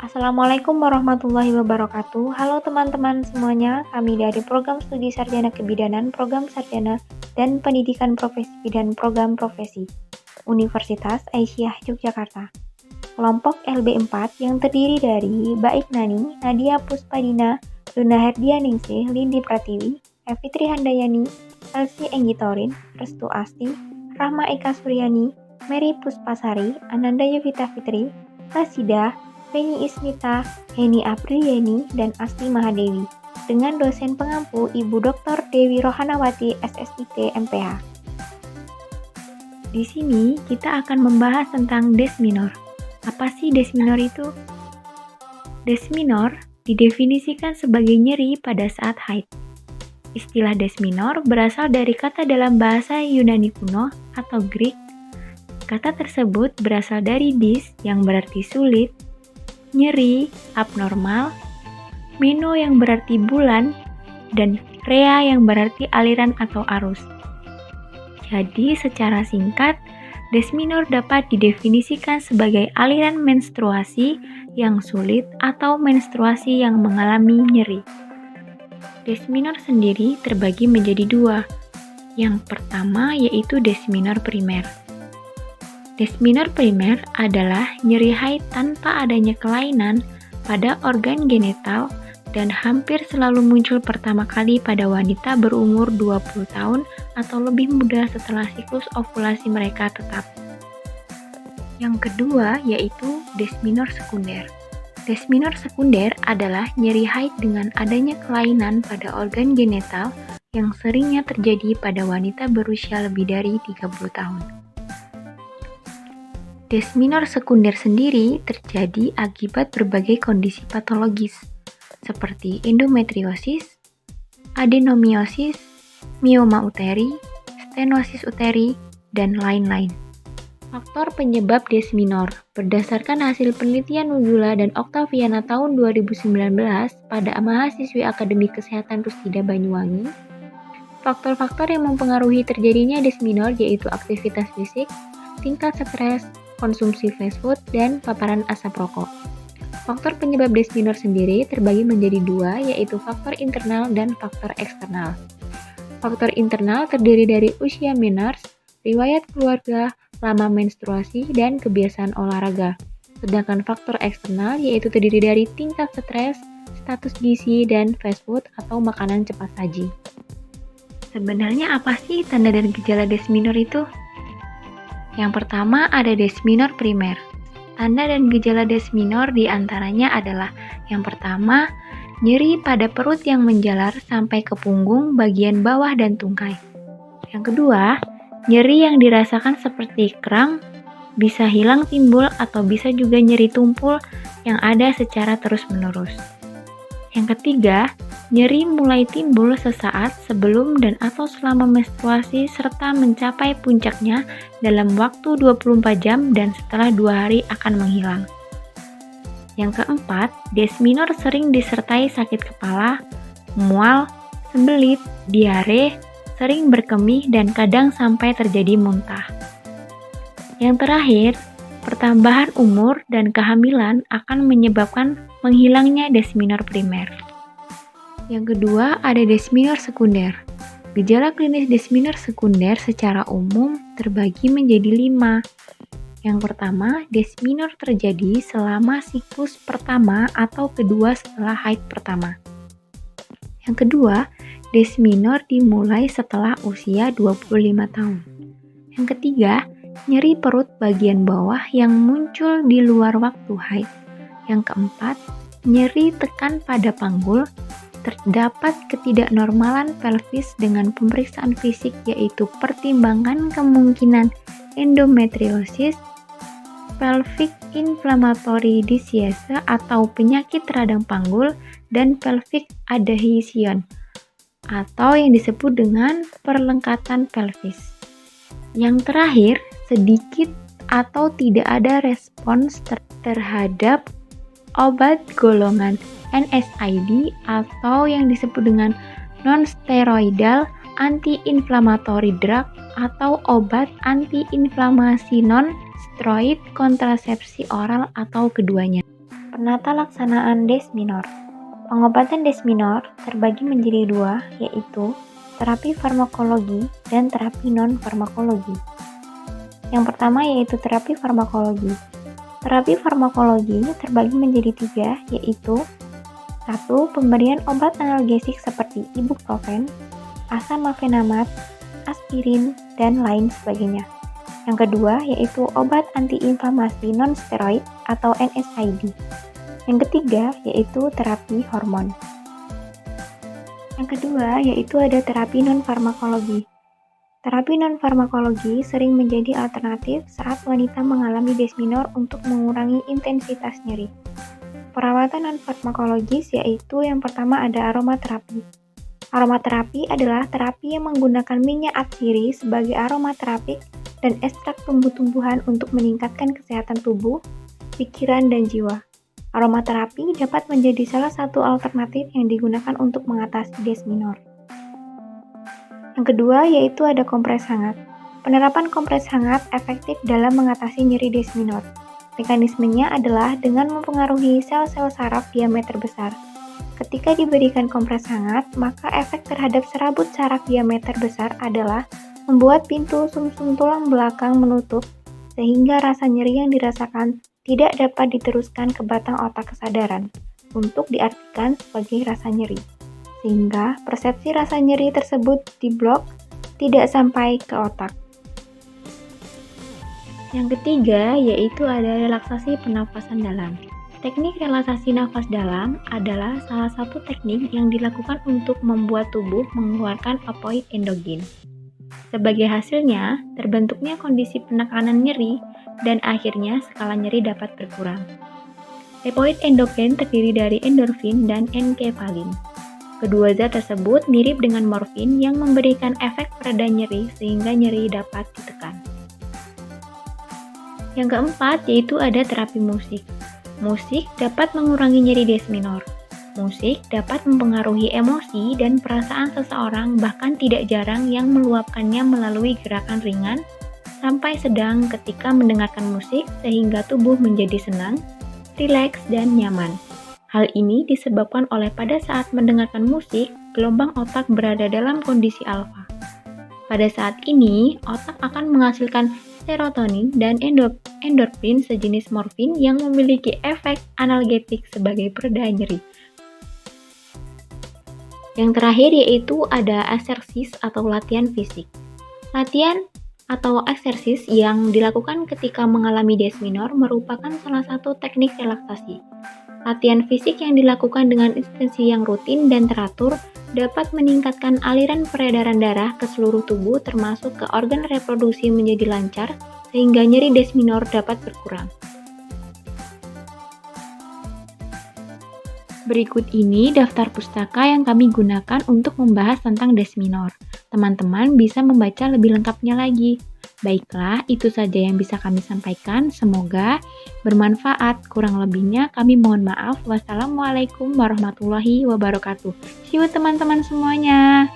Assalamualaikum warahmatullahi wabarakatuh. Halo teman-teman semuanya, kami dari Program Studi Sarjana Kebidanan, Program Sarjana dan Pendidikan Profesi dan Program Profesi Universitas Aisyah Yogyakarta. Kelompok LB4 yang terdiri dari Baik Nani, Nadia Puspadina, Luna Herdianingsih, Lindi Pratiwi, Evitri Handayani, Elsie Enggitorin, Restu Asti, Rahma Eka Suryani, Mary Puspasari, Ananda Yovita Fitri, Rasida, Feni Ismita, Heni Apriliani, dan Asti Mahadewi, dengan dosen pengampu Ibu Dr. Dewi Rohanawati, SSIT, MPH. Di sini kita akan membahas tentang des minor. Apa sih des minor itu? Des minor didefinisikan sebagai nyeri pada saat haid. Istilah des minor berasal dari kata dalam bahasa Yunani kuno atau Greek. Kata tersebut berasal dari dis yang berarti sulit, nyeri, abnormal, meno yang berarti bulan, dan rea yang berarti aliran atau arus. Jadi secara singkat, des minor dapat didefinisikan sebagai aliran menstruasi yang sulit atau menstruasi yang mengalami nyeri. Des minor sendiri terbagi menjadi dua. Yang pertama yaitu des minor primer. Des minor primer adalah nyeri haid tanpa adanya kelainan pada organ genital dan hampir selalu muncul pertama kali pada wanita berumur 20 tahun atau lebih muda setelah siklus ovulasi mereka tetap. Yang kedua yaitu des minor sekunder. Des minor sekunder adalah nyeri haid dengan adanya kelainan pada organ genital yang seringnya terjadi pada wanita berusia lebih dari 30 tahun. Des minor sekunder sendiri terjadi akibat berbagai kondisi patologis seperti endometriosis, adenomiosis, mioma uteri, stenosis uteri, dan lain-lain. Faktor penyebab des minor berdasarkan hasil penelitian Nugula dan Oktaviana tahun 2019 pada mahasiswi Akademi Kesehatan Rusida Banyuwangi. Faktor-faktor yang mempengaruhi terjadinya des minor yaitu aktivitas fisik, tingkat stres, konsumsi fast food, dan paparan asap rokok. Faktor penyebab des minor sendiri terbagi menjadi dua, yaitu faktor internal dan faktor eksternal. Faktor internal terdiri dari usia menars, riwayat keluarga, lama menstruasi, dan kebiasaan olahraga. Sedangkan faktor eksternal yaitu terdiri dari tingkat stres, status gizi, dan fast food atau makanan cepat saji. Sebenarnya apa sih tanda dan gejala des minor itu? Yang pertama ada des minor primer. Tanda dan gejala des minor diantaranya adalah yang pertama, nyeri pada perut yang menjalar sampai ke punggung bagian bawah dan tungkai. Yang kedua, nyeri yang dirasakan seperti kram, bisa hilang timbul atau bisa juga nyeri tumpul yang ada secara terus-menerus. Yang ketiga, nyeri mulai timbul sesaat sebelum dan atau selama menstruasi serta mencapai puncaknya dalam waktu 24 jam dan setelah 2 hari akan menghilang. Yang keempat, des minor sering disertai sakit kepala, mual, sembelit, diare, sering berkemih dan kadang sampai terjadi muntah. Yang terakhir, pertambahan umur dan kehamilan akan menyebabkan menghilangnya des minor primer. Yang kedua ada des minor sekunder. Gejala klinis des minor sekunder secara umum terbagi menjadi 5. Yang pertama, des minor terjadi selama siklus pertama atau kedua setelah haid pertama. Yang kedua, des minor dimulai setelah usia 25 tahun. Yang ketiga, nyeri perut bagian bawah yang muncul di luar waktu haid. Yang keempat, nyeri tekan pada panggul, terdapat ketidaknormalan pelvis dengan pemeriksaan fisik yaitu pertimbangan kemungkinan endometriosis, pelvic inflammatory disease atau penyakit radang panggul, dan pelvic adhesion atau yang disebut dengan perlengkatan pelvis. Yang terakhir, sedikit atau tidak ada respons terhadap obat golongan NSAID atau yang disebut dengan non-steroidal anti-inflammatory drug atau obat anti-inflamasi non-steroid kontrasepsi oral atau keduanya. Penata laksanaan des minor. Pengobatan des minor terbagi menjadi dua, yaitu terapi farmakologi dan terapi non-farmakologi. Yang pertama yaitu terapi farmakologi. Terapi farmakologi terbagi menjadi tiga, yaitu 1. Pemberian obat analgesik seperti ibuprofen, asam mefenamat, aspirin, dan lain sebagainya. Yang kedua yaitu obat antiinflamasi non-steroid atau NSAID. Yang ketiga yaitu terapi hormon. Yang kedua yaitu ada terapi non-farmakologi. Terapi non-farmakologi sering menjadi alternatif saat wanita mengalami des minor untuk mengurangi intensitas nyeri. Perawatan non-farmakologis yaitu yang pertama ada aromaterapi. Aromaterapi adalah terapi yang menggunakan minyak atsiri sebagai aromaterapik dan ekstrak tumbuh-tumbuhan untuk meningkatkan kesehatan tubuh, pikiran, dan jiwa. Aromaterapi dapat menjadi salah satu alternatif yang digunakan untuk mengatasi des minor. Yang kedua yaitu ada kompres hangat. Penerapan kompres hangat efektif dalam mengatasi nyeri des minor. Mekanismenya adalah dengan mempengaruhi sel-sel saraf diameter besar. Ketika diberikan kompres hangat, maka efek terhadap serabut saraf diameter besar adalah membuat pintu sumsum tulang belakang menutup, sehingga rasa nyeri yang dirasakan tidak dapat diteruskan ke batang otak kesadaran untuk diartikan sebagai rasa nyeri, sehingga persepsi rasa nyeri tersebut diblok tidak sampai ke otak. Yang ketiga yaitu ada relaksasi pernafasan dalam. Teknik relaksasi nafas dalam adalah salah satu teknik yang dilakukan untuk membuat tubuh mengeluarkan opioid endogen. Sebagai hasilnya, terbentuknya kondisi penekanan nyeri dan akhirnya skala nyeri dapat berkurang. Opioid endogen terdiri dari endorfin dan enkefalin. Kedua zat tersebut mirip dengan morfin yang memberikan efek pereda nyeri sehingga nyeri dapat ditekan. Yang keempat yaitu ada terapi musik. Musik dapat mengurangi nyeri des minor. Musik dapat mempengaruhi emosi dan perasaan seseorang, bahkan tidak jarang yang meluapkannya melalui gerakan ringan sampai sedang ketika mendengarkan musik sehingga tubuh menjadi senang, rileks, dan nyaman. Hal ini disebabkan oleh pada saat mendengarkan musik, gelombang otak berada dalam kondisi alfa. Pada saat ini, otak akan menghasilkan serotonin dan endorfin sejenis morfin yang memiliki efek analgetik sebagai pereda nyeri. Yang terakhir yaitu ada eksersis atau latihan fisik. Latihan atau eksersis yang dilakukan ketika mengalami des minor merupakan salah satu teknik relaksasi. Latihan fisik yang dilakukan dengan intensi yang rutin dan teratur dapat meningkatkan aliran peredaran darah ke seluruh tubuh termasuk ke organ reproduksi menjadi lancar sehingga nyeri des minor dapat berkurang. Berikut ini daftar pustaka yang kami gunakan untuk membahas tentang des minor. Teman-teman bisa membaca lebih lengkapnya lagi. Baiklah, itu saja yang bisa kami sampaikan. Semoga bermanfaat. Kurang lebihnya kami mohon maaf. Wassalamualaikum warahmatullahi wabarakatuh. See you teman-teman semuanya.